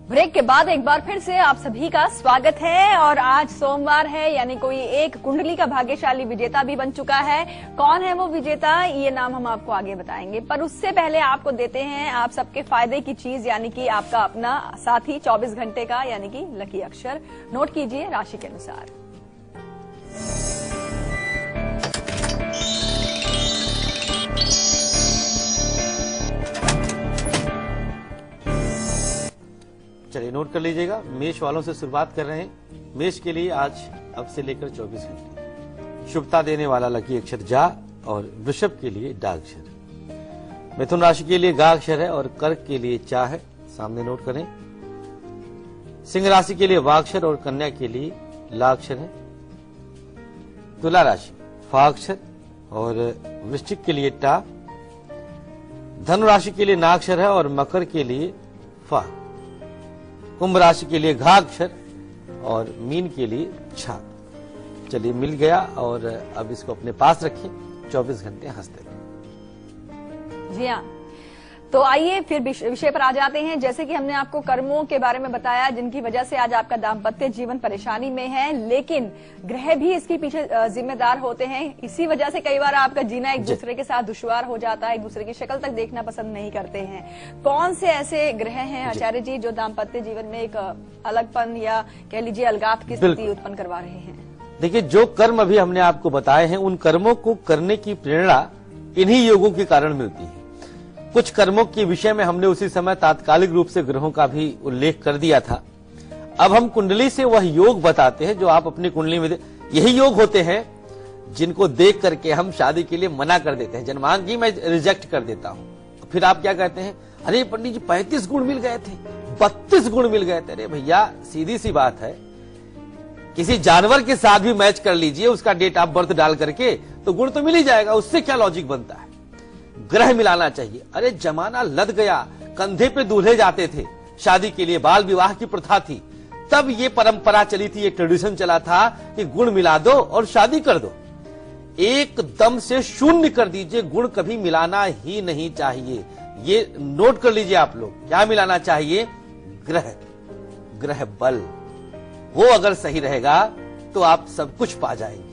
Break के बाद एक बार फिर से आप सभी का स्वागत है। और आज सोमवार है, यानी कोई एक कुंडली का भाग्यशाली विजेता भी बन चुका है। कौन है वो विजेता, ये नाम हम आपको आगे बताएंगे, पर उससे पहले आपको देते हैं आप सबके फायदे की चीज, यानी कि आपका अपना साथी 24 घंटे का, यानी कि लकी अक्षर। नोट कीजिए राशि के अनुसार। चलिए नोट कर लीजिएगा। मेष वालों से शुरुआत कर रहे हैं। मेष के लिए आज अब से लेकर 24 घंटे शुभता देने वाला लकी अक्षर जा और वृषभ के लिए डा अक्षर। मिथुन राशि के लिए गा अक्षर है और कर्क के लिए चा है, सामने नोट करें। सिंह राशि के लिए वा अक्षर और कन्या के लिए ला अक्षर है। तुला राशि फा अक्षर और वृश्चिक के लिए टा। धनु राशि के लिए ना अक्षर है और मकर के लिए फा। कुंभ राशि के लिए घा अक्षर और मीन के लिए छा। चलिए मिल गया और अब इसको अपने पास रखिए, 24 घंटे हंसते रहें। जी हाँ, तो आइए फिर विषय पर आ जाते हैं। जैसे कि हमने आपको कर्मों के बारे में बताया जिनकी वजह से आज आपका दाम्पत्य जीवन परेशानी में है, लेकिन ग्रह भी इसके पीछे जिम्मेदार होते हैं। इसी वजह से कई बार आपका जीना एक दूसरे के साथ दुश्वार हो जाता है, एक दूसरे की शक्ल तक देखना पसंद नहीं करते हैं। कौन से ऐसे ग्रह हैं आचार्य जी जो दाम्पत्य जीवन में एक अलगपन या कह लीजिए अलगाव की स्थिति उत्पन्न करवा रहे हैं? देखिए, जो कर्म अभी हमने आपको बताए हैं उन कर्मों को करने की प्रेरणा इन्हीं योगों के कारण मिलती है। कुछ कर्मों के विषय में हमने उसी समय तात्कालिक रूप से ग्रहों का भी उल्लेख कर दिया था। अब हम कुंडली से वह योग बताते हैं जो आप अपनी कुंडली में यही योग होते हैं जिनको देख करके हम शादी के लिए मना कर देते हैं। जन्मांगी मैं रिजेक्ट कर देता हूं। फिर आप क्या कहते हैं, अरे पंडित जी 35 गुण मिल गए थे, 32 गुण मिल गए थे। अरे भैया सीधी सी बात है, किसी जानवर के साथ भी मैच कर लीजिए उसका डेट ऑफ बर्थ डाल करके, तो गुण तो मिल ही जाएगा। उससे क्या लॉजिक बनता है? ग्रह मिलाना चाहिए। अरे जमाना लद गया, कंधे पे दूल्हे जाते थे, शादी के लिए बाल विवाह की प्रथा थी, तब ये परंपरा चली थी, एक ट्रेडिशन चला था कि गुण मिला दो और शादी कर दो। एकदम से शून्य कर दीजिए, गुण कभी मिलाना ही नहीं चाहिए। ये नोट कर लीजिए आप लोग। क्या मिलाना चाहिए? ग्रह बल, वो अगर सही रहेगा तो आप सब कुछ पा जाएंगे।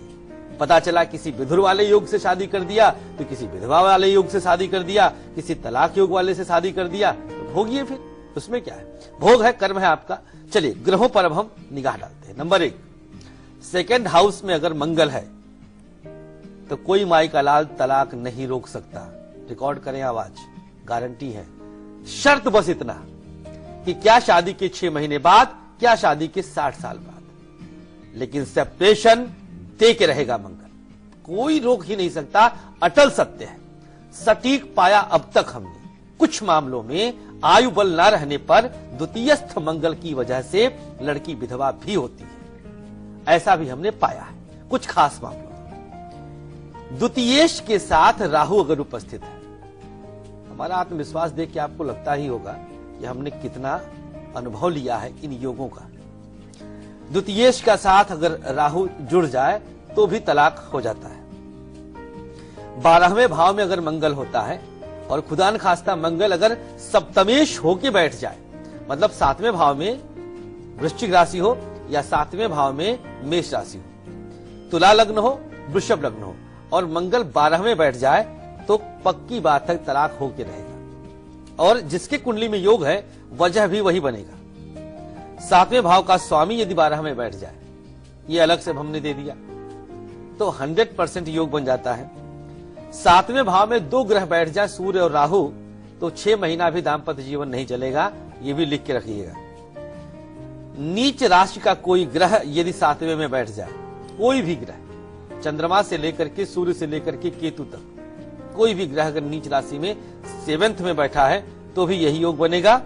पता चला किसी विधुर वाले योग से शादी कर दिया तो किसी विधवा वाले योग से शादी कर दिया, किसी तलाक योग वाले से शादी कर दिया, तो भोगिए फिर, उसमें क्या है? भोग है, कर्म है आपका। चलिए ग्रहों पर अब हम निगाह डालते हैं। नंबर 1, सेकेंड हाउस में अगर मंगल है तो कोई माई का लाल तलाक नहीं रोक सकता। रिकॉर्ड करें आवाज, गारंटी है। शर्त बस इतना कि क्या शादी के 6 महीने बाद, क्या शादी के 60 साल बाद, लेकिन सेपरेशन दे के रहेगा मंगल, कोई रोक ही नहीं सकता। अटल सत्य है, सटीक पाया अब तक हमने। कुछ मामलों में आयु बल न रहने पर द्वितीयस्थ मंगल की वजह से लड़की विधवा भी होती है, ऐसा भी हमने पाया है कुछ खास मामलों में। द्वितीयेश के साथ राहु अगर उपस्थित है, हमारा आत्मविश्वास देख के आपको लगता ही होगा कि हमने कितना अनुभव लिया है इन योगों का। द्वितीयेश का साथ अगर राहु जुड़ जाए तो भी तलाक हो जाता है। 12वें भाव में अगर मंगल होता है और खुदा न खास्ता मंगल अगर सप्तमेश होके बैठ जाए, मतलब 7वें भाव में वृश्चिक राशि हो या 7वें भाव में मेष राशि हो, तुला लग्न हो, वृषभ लग्न हो और मंगल 12वें बैठ जाए तो पक्की बात है तलाक होके रहेगा। और जिसके कुंडली में योग है वजह भी वही बनेगा। 7वें भाव का स्वामी यदि 12 में बैठ जाए, ये अलग से हमने दे दिया, तो 100% योग बन जाता है। 7वें भाव में 2 ग्रह बैठ जाए, सूर्य और राहु, तो 6 महीना भी दाम्पत्य जीवन नहीं चलेगा। ये भी लिख के रखिएगा। नीच राशि का कोई ग्रह यदि 7वें में बैठ जाए, कोई भी ग्रह, चंद्रमा से लेकर के सूर्य से लेकर के केतु तक, कोई भी ग्रह अगर नीच राशि में 7वें में बैठा है तो भी यही योग बनेगा।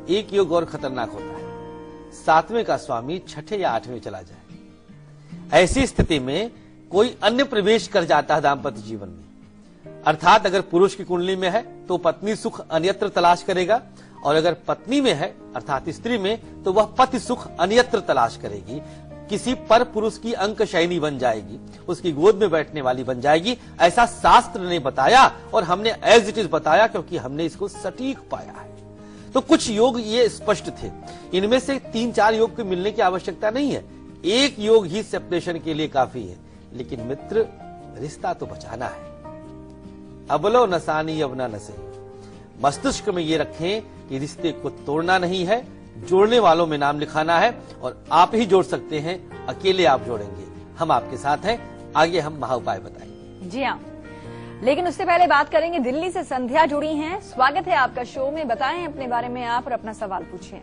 एक योग और खतरनाक होता है, 7वें का स्वामी 6ठे या 8वें चला जाए। ऐसी स्थिति में कोई अन्य प्रवेश कर जाता है दाम्पत्य जीवन में। अर्थात अगर पुरुष की कुंडली में है तो पत्नी सुख अन्यत्र तलाश करेगा, और अगर पत्नी में है अर्थात स्त्री में, तो वह पति सुख अन्यत्र तलाश करेगी। किसी पर पुरुष की अंक शयनी बन जाएगी, उसकी गोद में बैठने वाली बन जाएगी। ऐसा शास्त्र ने बताया और हमने एज इट इज बताया, क्योंकि हमने इसको सटीक पाया है। तो कुछ योग ये स्पष्ट थे। इनमें से 3-4 योग के मिलने की आवश्यकता नहीं है, एक योग ही सेपरेशन के लिए काफी है। लेकिन मित्र, रिश्ता तो बचाना है। अबलो नसानी अब ना नसे। मस्तिष्क में ये रखें कि रिश्ते को तोड़ना नहीं है, जोड़ने वालों में नाम लिखाना है, और आप ही जोड़ सकते हैं, अकेले आप जोड़ेंगे। हम आपके साथ हैं, आगे हम महा उपाय बताएंगे। जी हाँ, लेकिन उससे पहले बात करेंगे, दिल्ली से संध्या जुड़ी हैं। स्वागत है आपका शो में, बताएं अपने बारे में आप और अपना सवाल पूछिए।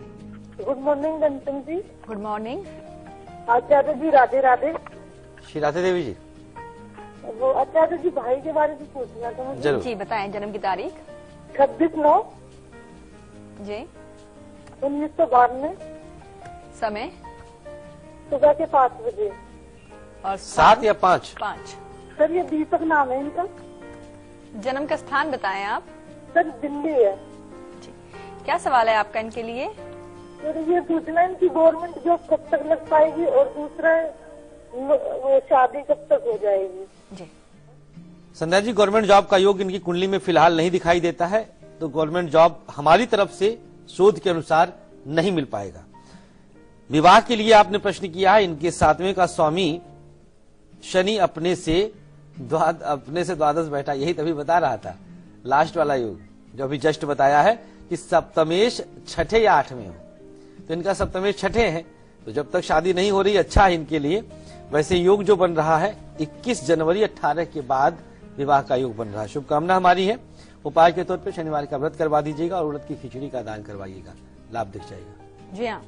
Good morning Dantan ji. Good morning. Acharya ji Radhe Radhe. Shri Radhe Devi ji. वो आचार्य जी भाई के बारे में पूछना था मुझे। जरूर जी बताएं, जन्म की तारीख। 26/9 जी। 1992। समय सुबह के 5 बजे। और 7 या 5? 5। सर ये दीपक नाम है इनका। जन्म का स्थान बताएं आप। सर दिल्ली है। जी, क्या सवाल है आपका इनके लिए? सर ये पूछना है इनकी गवर्नमेंट जॉब कब तक लग पाएगी, और दूसरा वो शादी कब तक हो जाएगी। जी संध्या जी, गवर्नमेंट जॉब का योग इनकी कुंडली में फिलहाल नहीं दिखाई देता है, तो गवर्नमेंट जॉब हमारी तरफ से शोध के अनुसार नहीं मिल पाएगा। विवाह के लिए आपने प्रश्न किया है, इनके 7वें का स्वामी शनि अपने से द्वादश बैठा, यही तभी बता रहा था, लास्ट वाला योग जो अभी जस्ट बताया है कि सप्तमेश 6ठे या 8वें हो, तो इनका सप्तमेश 6ठे है, तो जब तक शादी नहीं हो रही अच्छा है इनके लिए। वैसे योग जो बन रहा है 21 जनवरी 18 के बाद विवाह का योग बन रहा है। शुभकामना हमारी है। उपाय के तौर पे शनिवार का व्रत करवा दीजिएगा और उड़द की खिचड़ी का दान करवाइएगा, लाभ दिख जाएगा। जी हाँ,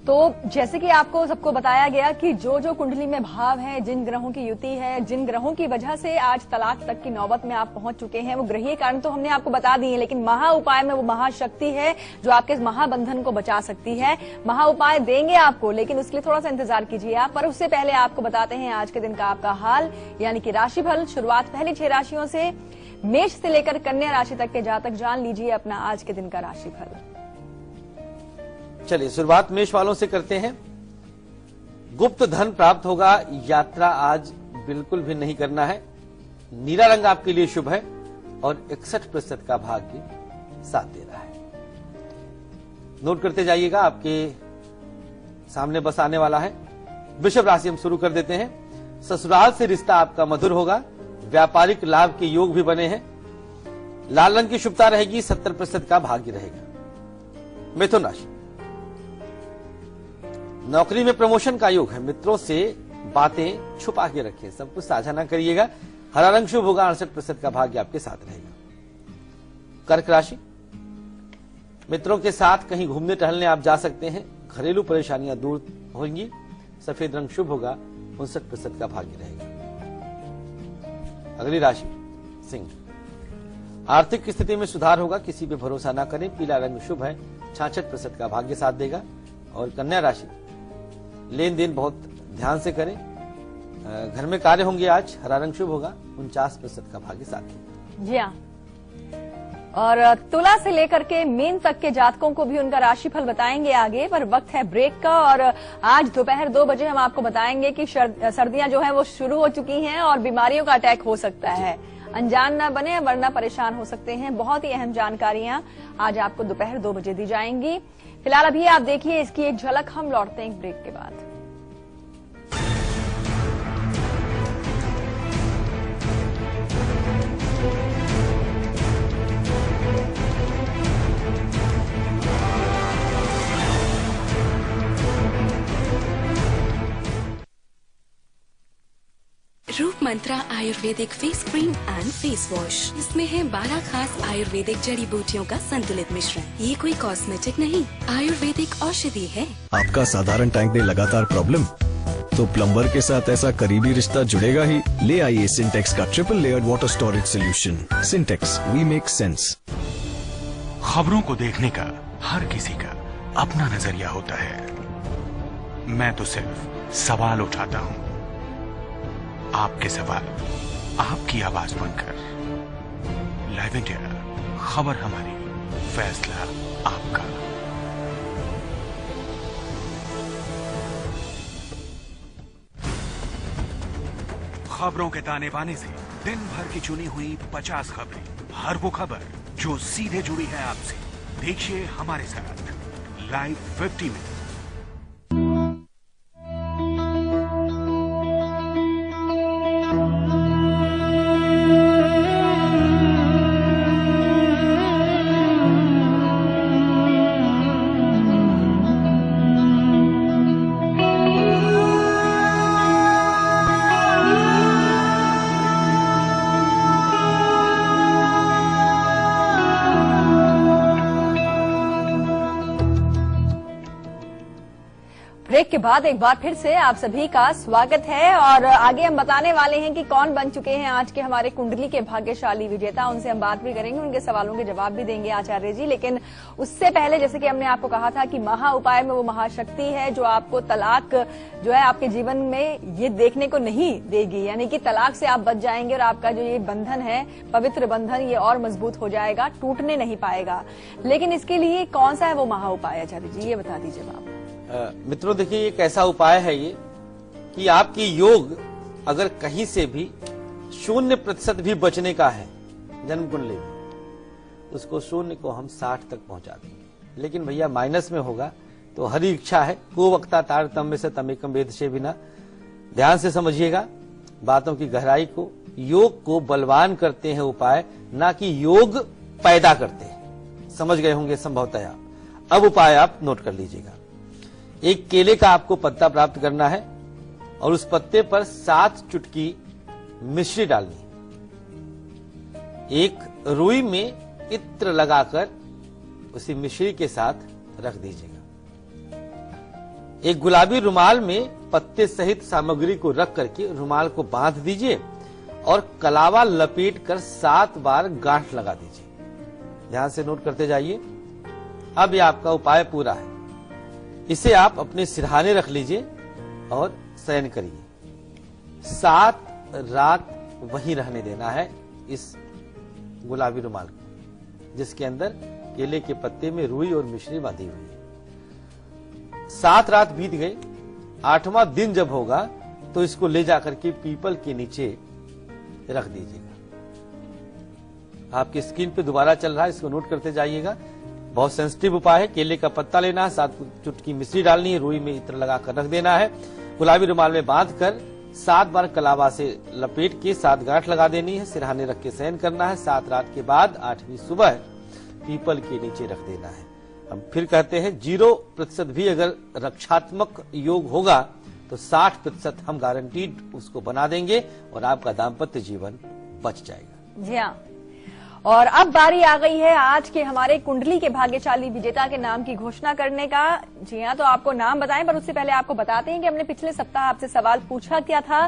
तो जैसे कि आपको सबको बताया गया कि जो जो कुंडली में भाव है, जिन ग्रहों की युति है, जिन ग्रहों की वजह से आज तलाक तक की नौबत में आप पहुंच चुके हैं, वो ग्रहीय कारण तो हमने आपको बता दिए, लेकिन महा उपाय में वो महाशक्ति है जो आपके इस महाबंधन को बचा सकती है। महा उपाय देंगे आपको, लेकिन उसके लिए थोड़ा सा इंतजार कीजिए आप। पर उससे पहले आपको बताते हैं आज के दिन का आपका हाल, यानी कि राशिफल। शुरुआत पहली 6 राशियों से, मेष से लेकर कन्या राशि तक के जातक जान लीजिए अपना आज के दिन का राशिफल। चलिए शुरुआत मेष वालों से करते हैं। गुप्त धन प्राप्त होगा, यात्रा आज बिल्कुल भी नहीं करना है। नीला रंग आपके लिए शुभ है और 61% का भाग्य साथ दे रहा है। नोट करते जाइएगा, आपके सामने बस आने वाला है। वृषभ राशि हम शुरू कर देते हैं। ससुराल से रिश्ता आपका मधुर होगा, व्यापारिक लाभ के योग भी बने हैं। लाल रंग की शुभता रहेगी, 70% का भाग्य रहेगा। मिथुन राशि, नौकरी में प्रमोशन का योग है। मित्रों से बातें छुपा के रखें, सब कुछ साझा ना करिएगा। हरा रंग शुभ होगा, 68% का भाग्य आपके साथ रहेगा। कर्क राशि, मित्रों के साथ कहीं घूमने टहलने आप जा सकते हैं, घरेलू परेशानियां दूर होंगी। सफेद रंग शुभ होगा, 59% का भाग्य रहेगा। अगली राशि सिंह, आर्थिक स्थिति में सुधार होगा, किसी पे भरोसा ना करें। पीला रंग शुभ है, 66% का भाग्य साथ देगा। और कन्या राशि, लेन देन बहुत ध्यान से करें, घर में कार्य होंगे आज। हरा रंग शुभ होगा, 49% का भाग्य साथ देगा। जी हाँ, और तुला से लेकर के मीन तक के जातकों को भी उनका राशिफल बताएंगे आगे, पर वक्त है ब्रेक का। और आज दोपहर 2 बजे हम आपको बताएंगे कि सर्दियां जो है वो शुरू हो चुकी हैं और बीमारियों का अटैक हो सकता है। अनजान ना बने वरना परेशान हो सकते हैं। बहुत ही अहम जानकारियां आज आपको दोपहर 2 बजे दी जाएंगी। फिलहाल अभी आप देखिए इसकी एक झलक, हम लौटते हैं एक ब्रेक के बाद। Roop Mantra Ayurvedic face cream and face wash. इसमें है 12 खास आयुर्वेदिक जड़ी बूटियों का संतुलित मिश्रण। ये कोई कॉस्मेटिक नहीं, आयुर्वेदिक औषधि है। आपका साधारण टैंक में लगातार प्रॉब्लम, तो प्लम्बर के साथ ऐसा करीबी रिश्ता जुड़ेगा ही। ले आइए सिंटेक्स का triple layered water storage solution. Sintex, we make sense. खबरों को देखने का हर किसी का अपना नजरिया होता है। मैं तो सिर्फ सवाल उठाता हूँ, आपके सवाल आपकी आवाज बनकर। लाइव इंडिया, खबर हमारी, फैसला आपका। खबरों के ताने बाने से दिन भर की चुनी हुई 50 खबरें, हर वो खबर जो सीधे जुड़ी है आपसे, देखिए हमारे साथ लाइव 50 में। ब्रेक के बाद एक बार फिर से आप सभी का स्वागत है और आगे हम बताने वाले हैं कि कौन बन चुके हैं आज के हमारे कुंडली के भाग्यशाली विजेता। उनसे हम बात भी करेंगे, उनके सवालों के जवाब भी देंगे आचार्य जी। लेकिन उससे पहले जैसे कि हमने आपको कहा था कि महा उपाय में वो महाशक्ति है जो आपको तलाक जो है आपके जीवन में ये देखने को नहीं देगी, यानी कि तलाक से आप बच जाएंगे और आपका जो ये बंधन है, पवित्र बंधन, ये और मजबूत हो जाएगा, टूटने नहीं पाएगा। लेकिन इसके लिए कौन सा है वो महा उपाय आचार्य जी, ये बता दीजिए आप। मित्रों देखिए, एक ऐसा उपाय है ये कि आपकी योग अगर कहीं से भी 0% भी बचने का है जन्म कुंडली में, उसको 0 को हम 60 तक पहुंचा देंगे। लेकिन भैया माइनस में होगा तो हरी इच्छा है, को वक्ता तारतम्य से तमेकम वेद से बिना। ध्यान से समझिएगा बातों की गहराई को। योग को बलवान करते हैं उपाय, ना कि योग पैदा करते हैं। समझ गए होंगे संभवतः। अब उपाय आप नोट कर लीजिएगा। एक केले का आपको पत्ता प्राप्त करना है और उस पत्ते पर 7 चुटकी मिश्री डालनी है। एक रुई में इत्र लगाकर उसी मिश्री के साथ रख दीजिएगा। एक गुलाबी रुमाल में पत्ते सहित सामग्री को रख करके रुमाल को बांध दीजिए और कलावा लपेट कर 7 बार गांठ लगा दीजिए। ध्यान से नोट करते जाइए। अब यह आपका उपाय पूरा है। इसे आप अपने सिरहाने रख लीजिए और शयन करिए। 7 रात वहीं रहने देना है इस गुलाबी रुमाल को, जिसके अंदर केले के पत्ते में रुई और मिश्री बांधी हुई है। 7 रात बीत गए। 8वां दिन जब होगा तो इसको ले जाकर के पीपल के नीचे रख दीजिएगा। आपकी स्क्रीन पे दोबारा चल रहा है, इसको नोट करते जाइएगा। बहुत सेंसिटिव उपाय है। केले का पत्ता लेना है, 7 चुटकी मिश्री डालनी है, रुई में इत्र लगाकर रख देना है, गुलाबी रुमाल में बांधकर 7 बार कलावा से लपेट के 7 गांठ लगा देनी है, सिरहाने रख के शयन करना है। 7 रात के बाद 8वीं सुबह पीपल के नीचे रख देना है। हम फिर कहते हैं 0% भी अगर रक्षात्मक योग होगा तो 60% हम गारंटीड उसको बना देंगे और आपका दाम्पत्य जीवन बच जाएगा। जी हाँ। और अब बारी आ गई है आज के हमारे कुंडली के भाग्यशाली विजेता के नाम की घोषणा करने का। जी हाँ, तो आपको नाम बताएं, पर उससे पहले आपको बताते हैं कि हमने पिछले सप्ताह आपसे सवाल पूछा क्या था।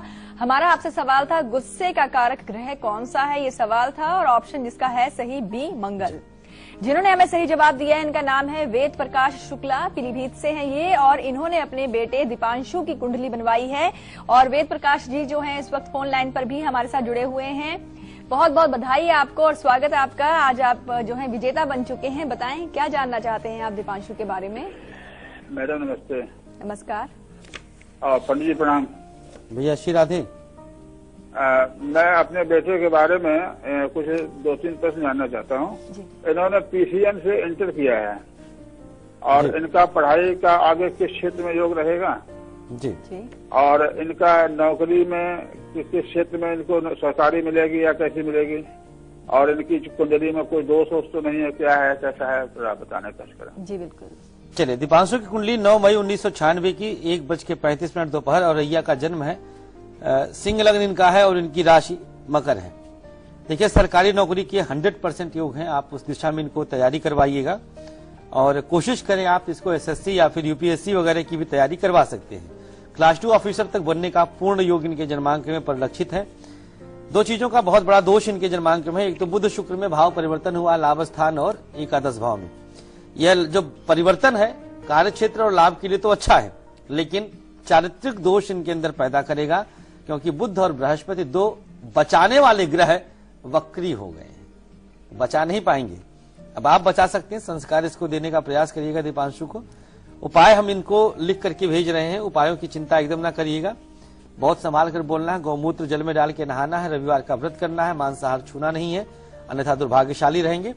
हमारा आपसे सवाल था गुस्से का कारक ग्रह कौन सा है, ये सवाल था और ऑप्शन जिसका है सही बी मंगल। जिन्होंने हमें सही जवाब दिया है इनका नाम है वेद प्रकाश शुक्ला, पीलीभीत से हैं ये, और इन्होंने अपने बेटे दीपांशु की कुंडली बनवाई है। और वेद प्रकाश जी जो हैं इस वक्त फोन लाइन पर भी हमारे साथ जुड़े हुए हैं। बहुत बहुत बधाई है आपको और स्वागत है आपका। आज आप जो है विजेता बन चुके हैं। बताएं क्या जानना चाहते हैं आप दीपांशु के बारे में। मैडम नमस्ते। नमस्कार। पंडित जी प्रणाम। भैया श्री राधे। मैं अपने बेटे के बारे में कुछ 2-3 प्रश्न जानना चाहता हूँ। इन्होंने PCM से इंटर किया है और इनका पढ़ाई का आगे किस क्षेत्र में योग रहेगा जी, और इनका नौकरी में किस क्षेत्र में इनको सरकारी मिलेगी या कैसी मिलेगी, और इनकी कुंडली में कोई दोष तो नहीं है, क्या है कैसा है, थोड़ा बताने का करें। जी बिल्कुल। चलिए, दीपांशु की कुंडली 9 मई 1996 की 1:35 दोपहर और रैया का जन्म है। सिंह लग्न इनका है और इनकी राशि मकर है। देखिए, सरकारी नौकरी के 100% योग है। आप उस दिशा में इनको तैयारी करवाइएगा और कोशिश करें आप इसको SSC या फिर UPSC वगैरह की भी तैयारी करवा सकते हैं। क्लास 2 ऑफिसर तक बनने का पूर्ण योग इनके जन्मांक में परिलक्षित है। 2 चीजों का बहुत बड़ा दोष इनके जन्मांक में है। एक तो बुध शुक्र में भाव परिवर्तन हुआ लाभ स्थान और एकादश भाव में। यह जो परिवर्तन है कार्य क्षेत्र और लाभ के लिए तो अच्छा है, लेकिन चारित्रिक दोष इनके अंदर पैदा करेगा, क्योंकि बुध और बृहस्पति 2 बचाने वाले ग्रह वक्री हो गए हैं, बचा नहीं पाएंगे। अब आप बचा सकते हैं, संस्कार इसको देने का प्रयास करिएगा दीपांशु को। उपाय हम इनको लिख करके भेज रहे हैं, उपायों की चिंता एकदम ना करिएगा। बहुत संभाल कर बोलना है। गौमूत्र जल में डाल के नहाना है, रविवार का व्रत करना है, मांसाहार छूना नहीं है, अन्यथा दुर्भाग्यशाली रहेंगे।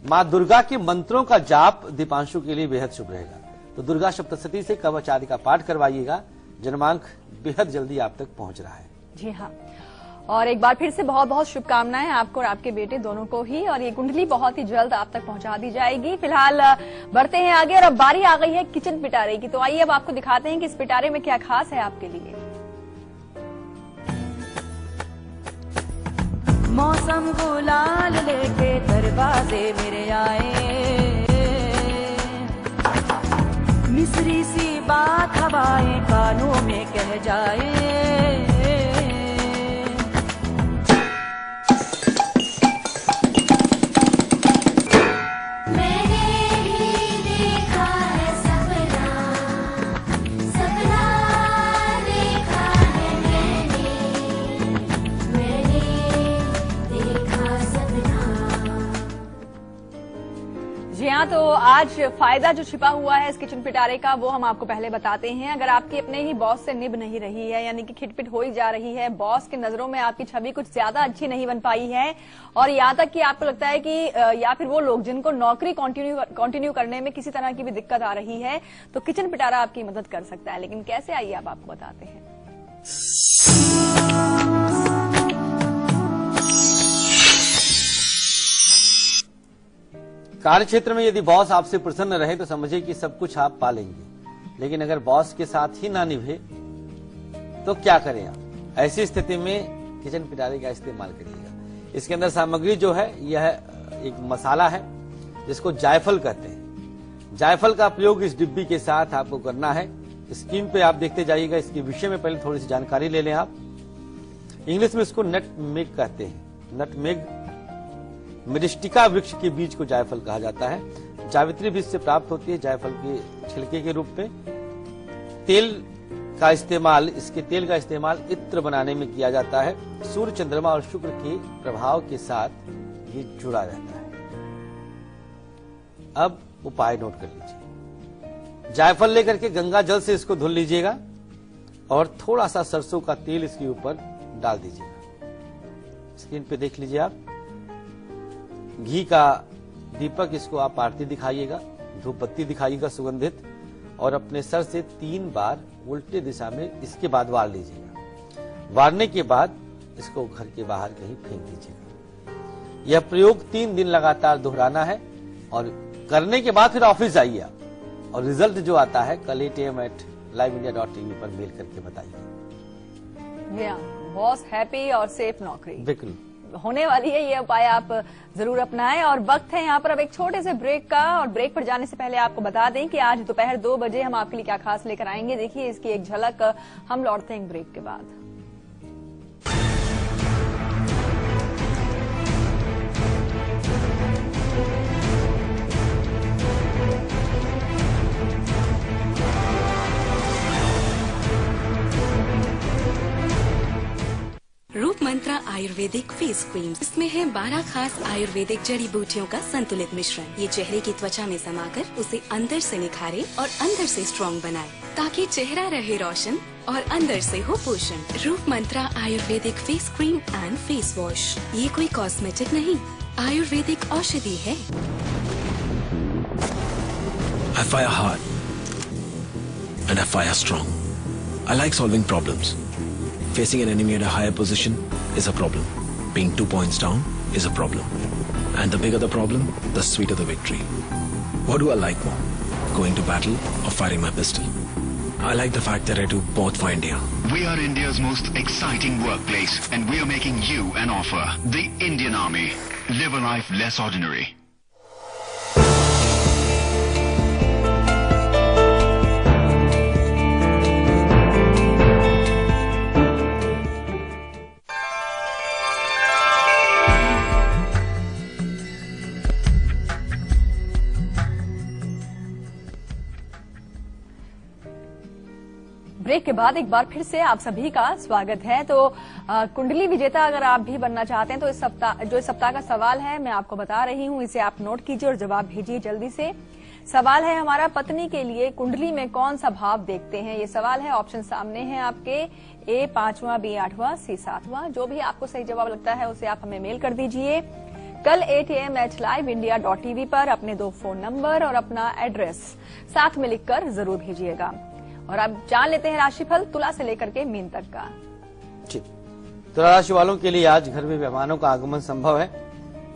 माँ दुर्गा के मंत्रों का जाप दीपांशु के लिए बेहद शुभ रहेगा। तो दुर्गा सप्तशती से कवच आदि का पाठ करवाइएगा। जन्मांक बेहद जल्दी आप तक पहुंच रहा है। जी हाँ, और एक बार फिर से बहुत बहुत शुभकामनाएं आपको और आपके बेटे दोनों को ही, और ये कुंडली बहुत ही जल्द आप तक पहुंचा दी जाएगी। फिलहाल बढ़ते हैं आगे और अब बारी आ गई है किचन पिटारे की। तो आइए अब आपको दिखाते हैं कि इस पिटारे में क्या खास है आपके लिए। मौसम गुलाल लेके दरवाजे मेरे आए, मिस्री सी बात हवाएं कानों में कह जाए। जी हाँ, तो आज फायदा जो छिपा हुआ है इस किचन पिटारे का वो हम आपको पहले बताते हैं। अगर आपकी अपने ही बॉस से निभ नहीं रही है, यानी कि खिटपिट हो ही जा रही है, बॉस की नजरों में आपकी छवि कुछ ज्यादा अच्छी नहीं बन पाई है, और यहाँ तक कि आपको लगता है कि या फिर वो लोग जिनको नौकरी कंटिन्यू करने में किसी तरह की भी दिक्कत आ रही है, तो किचन पिटारा आपकी मदद कर सकता है। लेकिन कैसे, आइए अब आपको बताते हैं। कार्य क्षेत्र में यदि बॉस आपसे प्रसन्न रहे तो समझिए कि सब कुछ आप पा लेंगे। लेकिन अगर बॉस के साथ ही ना निभे तो क्या करें आप? ऐसी स्थिति में किचन पिटारे का इस्तेमाल करिएगा। इसके अंदर सामग्री जो है यह एक मसाला है जिसको जायफल कहते हैं। जायफल का प्रयोग इस डिब्बी के साथ आपको करना है। स्क्रीन पे आप देखते जाइएगा। इसके विषय में पहले थोड़ी सी जानकारी ले लें आप। इंग्लिश में इसको नटमेग कहते हैं। नटमेग मिरिस्टिका वृक्ष के बीज को जायफल कहा जाता है। जावित्री बीज से प्राप्त होती है जायफल के छिलके के रूप में। तेल का इस्तेमाल, इसके तेल का इस्तेमाल इत्र बनाने में किया जाता है। सूर्य, चंद्रमा और शुक्र के प्रभाव के साथ ये जुड़ा रहता है। अब उपाय नोट कर लीजिए। जायफल लेकर के गंगा जल से इसको धुल लीजिएगा और थोड़ा सा सरसों का तेल इसके ऊपर डाल दीजिएगा। स्क्रीन पे देख लीजिए आप। घी का दीपक इसको आप आरती दिखाइएगा, धूप बत्ती दिखाइएगा सुगंधित, और अपने सर से 3 बार उल्टे दिशा में इसके बाद वार लीजिएगा। वारने के बाद इसको घर के बाहर कहीं फेंक दीजिएगा। यह प्रयोग 3 दिन लगातार दोहराना है और करने के बाद फिर ऑफिस आइए आप, और रिजल्ट जो आता है कल 8 AM @liveindia.tv पर मेल करके बताइए। बॉस हैप्पी और सेफ नौकरी बिल्कुल होने वाली है। ये उपाय आप जरूर अपनाएं। और वक्त है यहाँ पर अब एक छोटे से ब्रेक का, और ब्रेक पर जाने से पहले आपको बता दें कि आज दोपहर 2 बजे हम आपके लिए क्या खास लेकर आएंगे। देखिए इसकी एक झलक। हम लौटते हैं ब्रेक के बाद। रूप मंत्रा आयुर्वेदिक फेस क्रीम, इसमें है 12 खास आयुर्वेदिक जड़ी बूटियों का संतुलित मिश्रण। ये चेहरे की त्वचा में समाकर उसे अंदर से निखारे और अंदर से स्ट्रॉन्ग बनाए, ताकि चेहरा रहे रोशन और अंदर से हो पोषण। Roop Mantra Ayurvedic face cream and face wash, ये कोई कॉस्मेटिक नहीं, आयुर्वेदिक औषधि है। I fire hard and I fire strong. I like solving problems. Facing an enemy at a higher position is a problem. Being 2 points down is a problem. And the bigger the problem, the sweeter the victory. What do I like more? Going to battle or firing my pistol? I like the fact that I do both for India. We are India's most exciting workplace, and we are making you an offer. The Indian Army. Live a life less ordinary. Break के बाद एक बार फिर से आप सभी का स्वागत है। तो कुंडली विजेता अगर आप भी बनना चाहते हैं तो इस सप्ताह का सवाल है, मैं आपको बता रही हूं, इसे आप नोट कीजिए और जवाब भेजिए जल्दी से। सवाल है हमारा, पत्नी के लिए कुंडली में कौन सा भाव देखते हैं? ये सवाल है। ऑप्शन सामने हैं आपके, A 5वां, B 8वां, C 7वां। जो भी आपको सही जवाब लगता है उसे आप हमें मेल कर दीजिए। कल 8 AM मैच लाइव india.tv पर अपने 2 फोन नंबर और अपना एड्रेस साथ में लिखकर जरूर भेजिएगा। और अब जान लेते हैं राशिफल तुला से लेकर के मीन तक का। ठीक, तुला राशि वालों के लिए आज घर में मेहमानों का आगमन संभव है।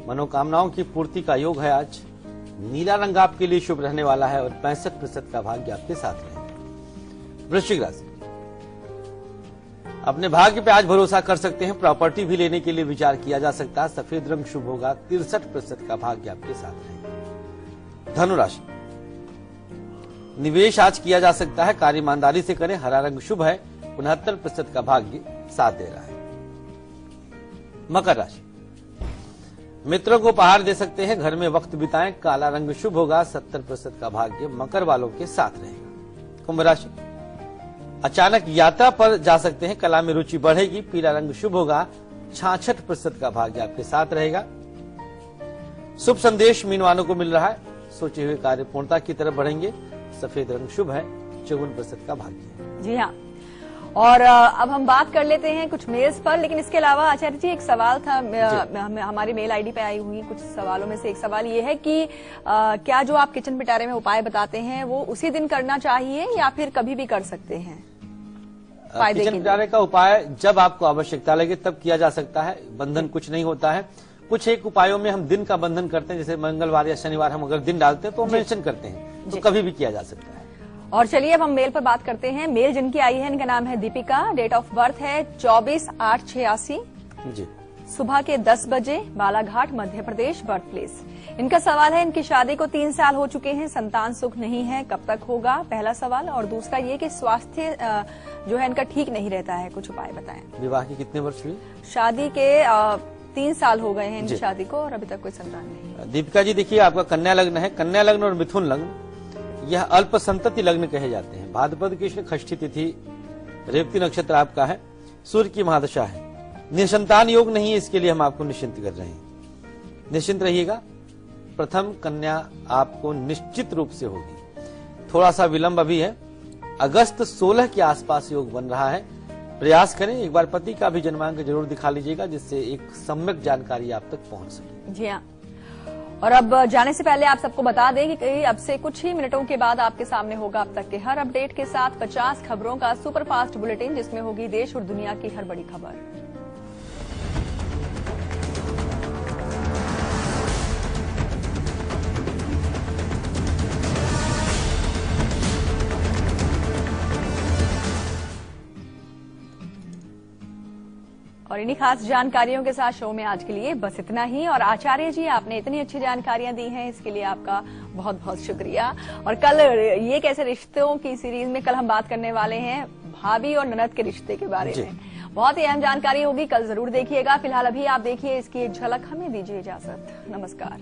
मनोकामनाओं की पूर्ति का योग है। आज नीला रंग आपके लिए शुभ रहने वाला है और 65% का भाग्य आपके साथ रहेगा। वृश्चिक राशि, अपने भाग्य पे आज भरोसा कर सकते हैं। प्रॉपर्टी भी लेने के लिए विचार किया जा सकता है। सफेद रंग शुभ होगा। 63% का भाग्य आपके साथ रहेगा। धनु राशि, निवेश आज किया जा सकता है। कार्य ईमानदारी से करें। हरा रंग शुभ है। 69% का भाग्य साथ दे रहा है। मकर राशि, मित्रों को उपहार दे सकते हैं। घर में वक्त बिताएं। काला रंग शुभ होगा। 70% का भाग्य मकर वालों के साथ रहेगा। कुंभ राशि, अचानक यात्रा पर जा सकते हैं। कला में रुचि बढ़ेगी। पीला रंग शुभ होगा। 66% का भाग्य आपके साथ रहेगा। शुभ संदेश मीन वालों को मिल रहा है। सोचे हुए कार्य पूर्णता की तरफ बढ़ेंगे। सफेद रंग शुभ है। 54% का भाग्य है। जी हाँ, और अब हम बात कर लेते हैं कुछ मेल्स पर, लेकिन इसके अलावा आचार्य जी एक सवाल था हमारी मेल आईडी पे आई हुई कुछ सवालों में से एक सवाल ये है कि क्या जो आप किचन पिटारे में उपाय बताते हैं वो उसी दिन करना चाहिए या फिर कभी भी कर सकते हैं? किचन पिटारे का उपाय जब आपको आवश्यकता लगे तब किया जा सकता है। बंधन कुछ नहीं होता है। कुछ एक उपायों में हम दिन का बंधन करते हैं, जैसे मंगलवार या शनिवार हम अगर दिन डालते हैं तो मेंशन करते हैं, तो कभी भी किया जा सकता है। और चलिए अब हम मेल पर बात करते हैं। मेल जिनकी आई है इनका नाम है दीपिका। डेट ऑफ बर्थ है 24/8/86। जी, सुबह के 10 बजे, बालाघाट, मध्य प्रदेश, बर्थ प्लेस। इनका सवाल है, इनकी शादी को 3 साल हो चुके हैं, संतान सुख नहीं है, कब तक होगा? पहला सवाल। और दूसरा ये कि स्वास्थ्य जो है इनका ठीक नहीं रहता है, कुछ उपाय बताएं। विवाह की कितने वर्ष हुई? शादी के 3 साल हो गए हैं इनकी शादी को और अभी तक कोई संतान नहीं। दीपिका जी देखिए, आपका कन्या लग्न है। कन्या लग्न और मिथुन लग्न यह अल्प संतति लग्न कहे जाते हैं। भाद्रपद कृष्ण षष्ठी तिथि, रेवती नक्षत्र आपका है। सूर्य की महादशा है। निसंतान योग नहीं है, इसके लिए हम आपको निश्चिंत कर रहे हैं। निश्चिंत रहिएगा। प्रथम कन्या आपको निश्चित रूप से होगी। थोड़ा सा विलंब अभी है। अगस्त 16 के आसपास योग बन रहा है। प्रयास करें। एक बार पति का भी जन्मांक जरूर दिखा लीजिएगा, जिससे एक सम्यक जानकारी आप तक पहुंच सके। जी हाँ, और अब जाने से पहले आप सबको बता दें कि अब से कुछ ही मिनटों के बाद आपके सामने होगा अब तक के हर अपडेट के साथ 50 खबरों का सुपरफास्ट बुलेटिन, जिसमें होगी देश और दुनिया की हर बड़ी खबर। और इन्हीं खास जानकारियों के साथ शो में आज के लिए बस इतना ही। और आचार्य जी, आपने इतनी अच्छी जानकारियां दी हैं, इसके लिए आपका बहुत बहुत शुक्रिया। और कल ये कैसे रिश्तों की सीरीज में कल हम बात करने वाले हैं भाभी और ननद के रिश्ते के बारे में। बहुत ही अहम जानकारी होगी, कल जरूर देखिएगा। फिलहाल अभी आप देखिए इसकी एक झलक। हमें दीजिए इजाजत। नमस्कार।